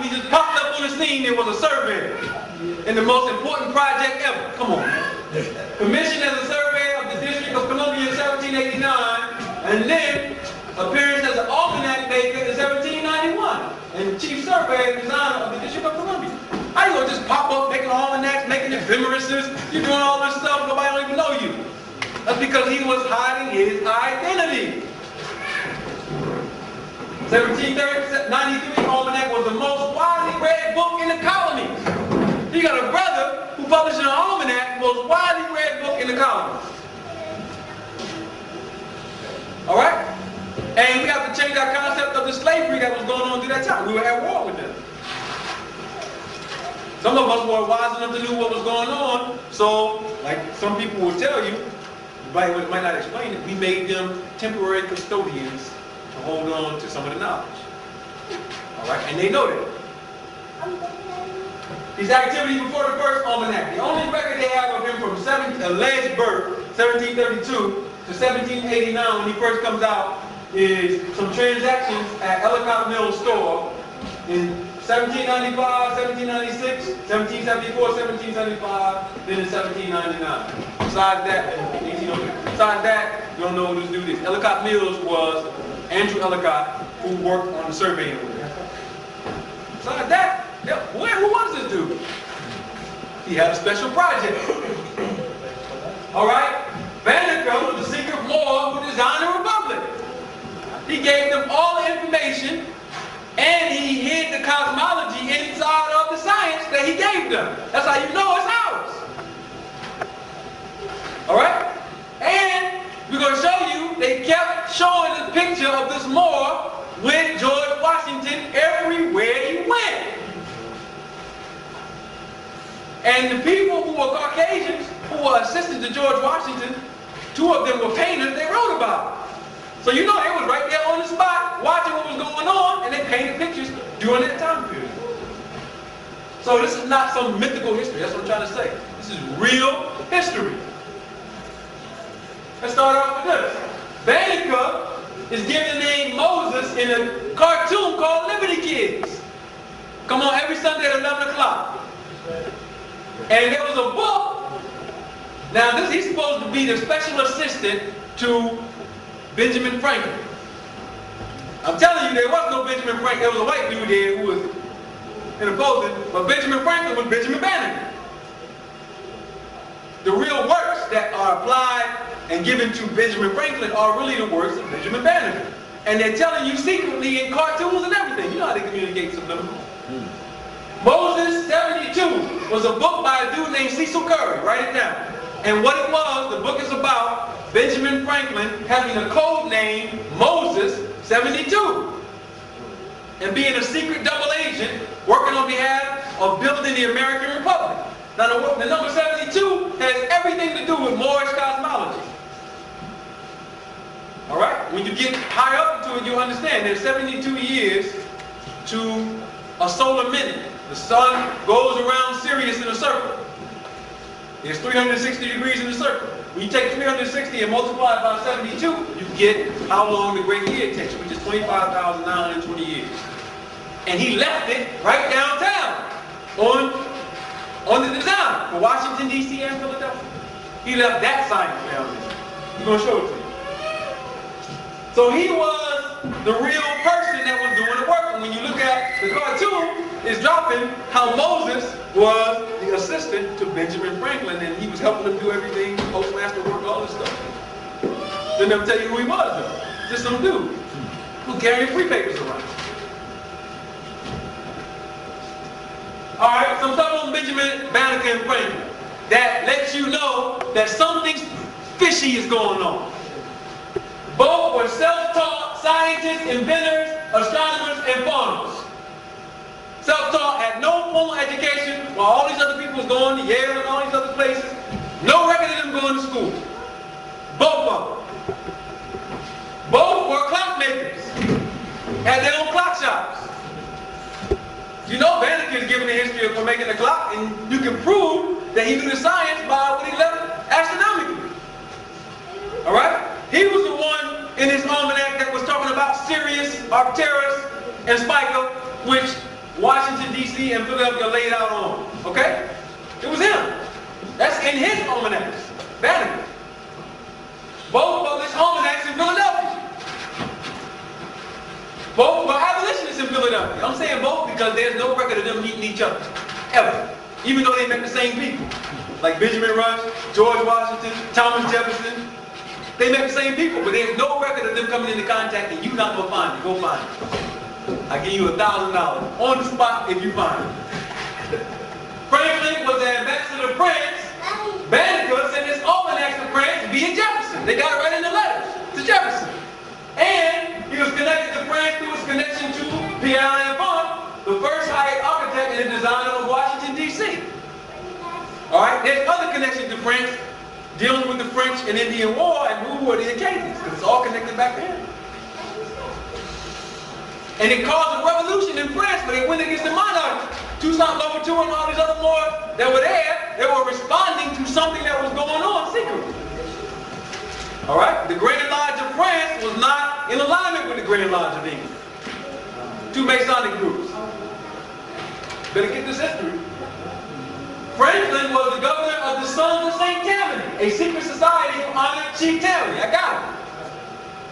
he just popped up on the scene. There was a surveyor in the most important project ever. Come on, man. Commissioned as a surveyor of the District of Columbia in 1789, and then appearance as an almanac maker in 1791, and chief surveyor and designer of the District of Columbia. How you gonna just pop up making almanacs, making ephemeruses? You're doing all this stuff, nobody don't even know you. That's because he was hiding his identity. 1793 almanac was the most widely read book in the colonies. You got a brother who published an almanac, most widely read book in the colonies. All right? And we have to change our concept of the slavery that was going on through that time. We were at war with them. Some of us were wise enough to know what was going on, so, like some people will tell you, might not explain it, we made them temporary custodians to hold on to some of the knowledge. All right, and they know that. His activities before the first almanac. The only record they have of him from alleged birth, 1732 to 1789, when he first comes out, is some transactions at Ellicott Mill store in 1795, 1796, 1774, 1775, then in 1799. Besides that, you don't know who this dude is. Ellicott Mills was Andrew Ellicott, who worked on the surveying with him. Besides that, who was this dude? He had a special project. All right? Banneker was the secret Moor who designed the Republic. He gave them all the information, and he hid the cosmology inside of the science that he gave them. That's how you know it's ours. All right? And we're going to show you, they kept showing the picture of this Moor with George Washington everywhere he went. And the people who were Caucasians, who were assistants to George Washington, two of them were painters, they wrote about it. So you know they was right there on the spot, watching what was going on, and they painted pictures during that time period. So this is not some mythical history, that's what I'm trying to say. This is real history. Let's start off with this. Banneker is given the name Moses in a cartoon called Liberty Kids. Come on, every Sunday at 11 o'clock. And there was a book. Now he's supposed to be the special assistant to Benjamin Franklin. I'm telling you, there was no Benjamin Franklin. There was a white dude there who was interposing, but Benjamin Franklin was Benjamin Banneker. The real works that are applied and given to Benjamin Franklin are really the works of Benjamin Banneker. And they're telling you secretly in cartoons and everything. You know how they communicate subliminally. Moses 72 was a book by a dude named Cecil Curry. Write it down. And what it was, the book is about Benjamin Franklin having a code name Moses 72. And being a secret double agent working on behalf of building the American Republic. Now the number 72 has everything to do with Moorish cosmology. Alright? When you get high up into it, you understand there's 72 years to a solar minute. The sun goes around Sirius in a circle. There's 360 degrees in the circle. When you take 360 and multiply it by 72, you get how long the great year takes, which is 25,920 years. And he left it right downtown on the design for Washington, D.C. and Philadelphia. He left that science down there. He's going to show it to you. So he was the real person that was doing the work. And when you look at the cartoon, it's dropping how Moses was the assistant to Benjamin Franklin, and he was helping him do everything, postmaster work, all this stuff. They never tell you who he was, though. Just some dude who carried free papers around. All right, some stuff on Benjamin Banneker and Franklin that lets you know that something fishy is going on. Both were self-taught scientists, inventors, astronomers, and farmers. Self-taught, had no formal education, while all these other people was going to Yale and all these other places. No record of them going to school. Both of them. Both were clockmakers. Had their own clock shops. You know Banneker is given the history of making a clock, and you can prove that he knew the science by what he left astronomically. Alright? He was the one in his almanac that was talking about Sirius, Arcturus, and Spica, which Washington, D.C. and Philadelphia laid out on. Okay? It was him. That's in his almanacs. Banneker. Both published almanacs in Philadelphia. Both were abolitionists in Philadelphia. I'm saying both because there's no record of them meeting each other. Ever. Even though they met the same people. Like Benjamin Rush, George Washington, Thomas Jefferson. They met the same people, but there's no record of them coming into contact, and you're not going to find it. Go find it. I give you $1,000 on the spot if you find it. Franklin was the ambassador to France. Banneker sent his almanacs to France via Jefferson. They got it right in the letters to Jefferson. And he was connected to France through his connection to Pierre Lafont, the first hired architect and designer of Washington, D.C. Alright, there's other connections to France dealing with the French and Indian War and who were the Acadians, because it's all connected back to him. And it caused a revolution in France where they went against the monarchy. Toussaint Louverture and all these other more that were there, they were responding to something that was going on secretly. Alright? The Grand Lodge of France was not in alignment with the Grand Lodge of England. Two Masonic groups. Better get this history. Franklin was the governor of the Sons of St. Tammany, a secret society who honored Chief Tammany. I got it.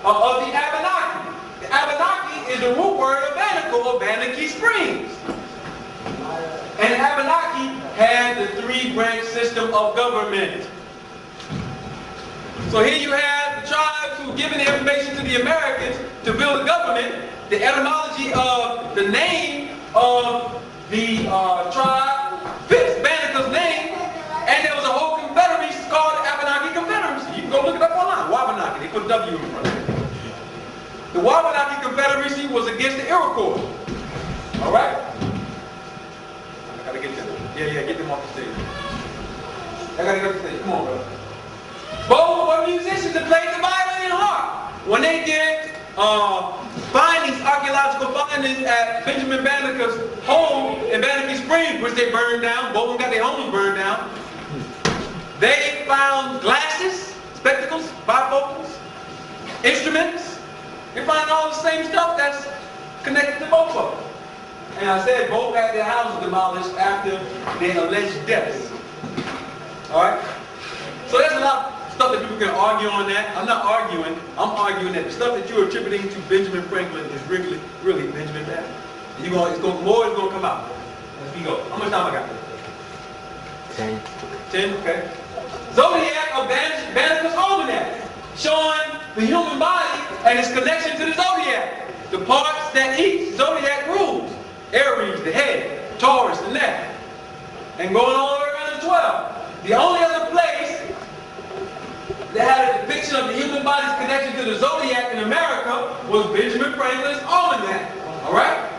Of the Abenaki. The Abenaki is the root word of Banneker or Banneker Springs. And the Abenaki had the three-branch system of government. So here you have the tribes who given the information to the Americans to build a government. The etymology of the name of the tribe fits Banneker's name, and there was a whole confederacy called the Abenaki Confederacy. You can go look it up online. Wabanaki. They put a W in front of it. The Wabanaki Confederacy was against the Iroquois. All right. I gotta get them. Yeah, get them off the stage. I gotta get off the stage. Come on, bro. Both were musicians that played the violin and harp. When they did findings, archaeological findings at Benjamin Banneker's home in Banneker Springs, which they burned down, both of them got their homes burned down. They found glasses, spectacles, bifocals, instruments. They find all the same stuff that's connected to both of them. And I said both had their houses demolished after their alleged deaths. Alright? So there's a lot of stuff that people can argue on that. I'm not arguing. I'm arguing that the stuff that you're attributing to Benjamin Franklin is really Benjamin Banneker. More is going to come out as we go. How much time I got? 10. 10, okay. Zodiac of Banneker's almanac, showing the human body and its connection to the zodiac. The parts that each zodiac rules. Aries, the head. Taurus, the neck. And going all the way around to 12. The only other place that had a depiction of the human body's connection to the zodiac in America was Benjamin Franklin's almanac. Alright?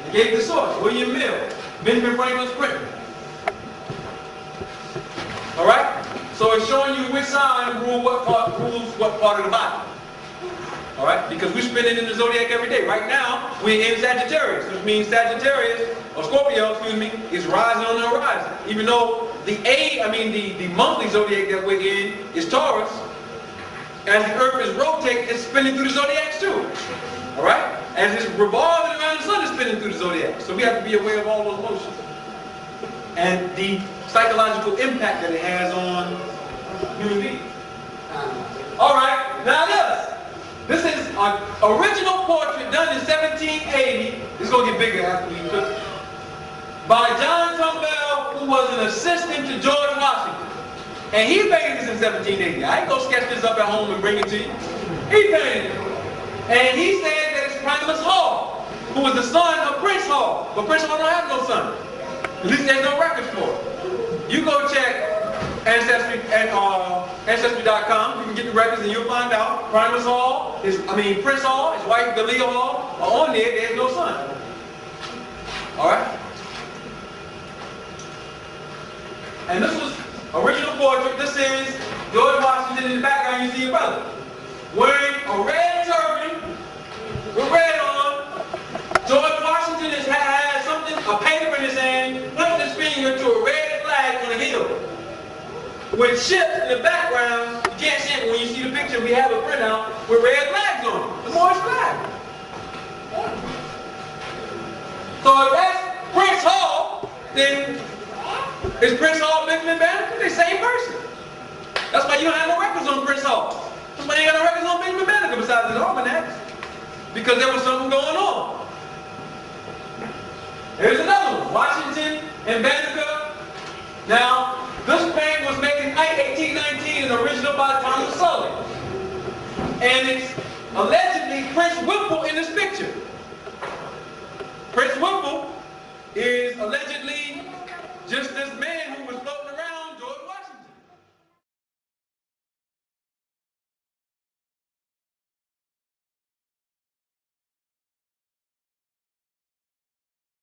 I gave the source, William Mill, Benjamin Franklin's printer. Alright? So it's showing you which sign rules what part of the body. Alright? Because we're spinning in the zodiac every day. Right now, we're in Sagittarius, which means Sagittarius, or Scorpio, excuse me, is rising on the horizon. Even though the monthly zodiac that we're in is Taurus, as the earth is rotating, it's spinning through the zodiacs too. Alright? As it's revolving around the sun, it's spinning through the zodiac. So we have to be aware of all those motions. And the psychological impact that it has on human beings. Alright, now this is an original portrait done in 1780. It's going to get bigger after we cook it. By John Tumbell, who was an assistant to George Washington. And he painted this in 1780. I ain't going to sketch this up at home and bring it to you. He painted it. And he said that it's Primus Hall, who was the son of Prince Hall. But Prince Hall don't have no son. At least there's no records for it. You go check Ancestry and Ancestry.com. You can get the records and you'll find out Primus Hall, Prince Hall, his wife Delia Hall, are on there. There's no son. Alright? And this was original portrait. This is George Washington in the background. You see your brother wearing a red turban with red on. George Washington has something, a paper in his hand, pointing his finger to a red flag on a hill. With ships in the background, you can't see it, but when you see the picture, we have a printout with red flags on it. The Morris flag. So if that's Prince Hall, then is Prince Hall Benjamin Banneker? They're the same person. That's why you don't have no records on Prince Hall. That's why you ain't got no records on Benjamin Banneker besides his almanacs. Because there was something going on. Here's another one. Washington and Banneker. Now, this painting was made in 1819 and original by Thomas Sully. And it's allegedly Prince Whipple in this picture. Prince Whipple is allegedly just this man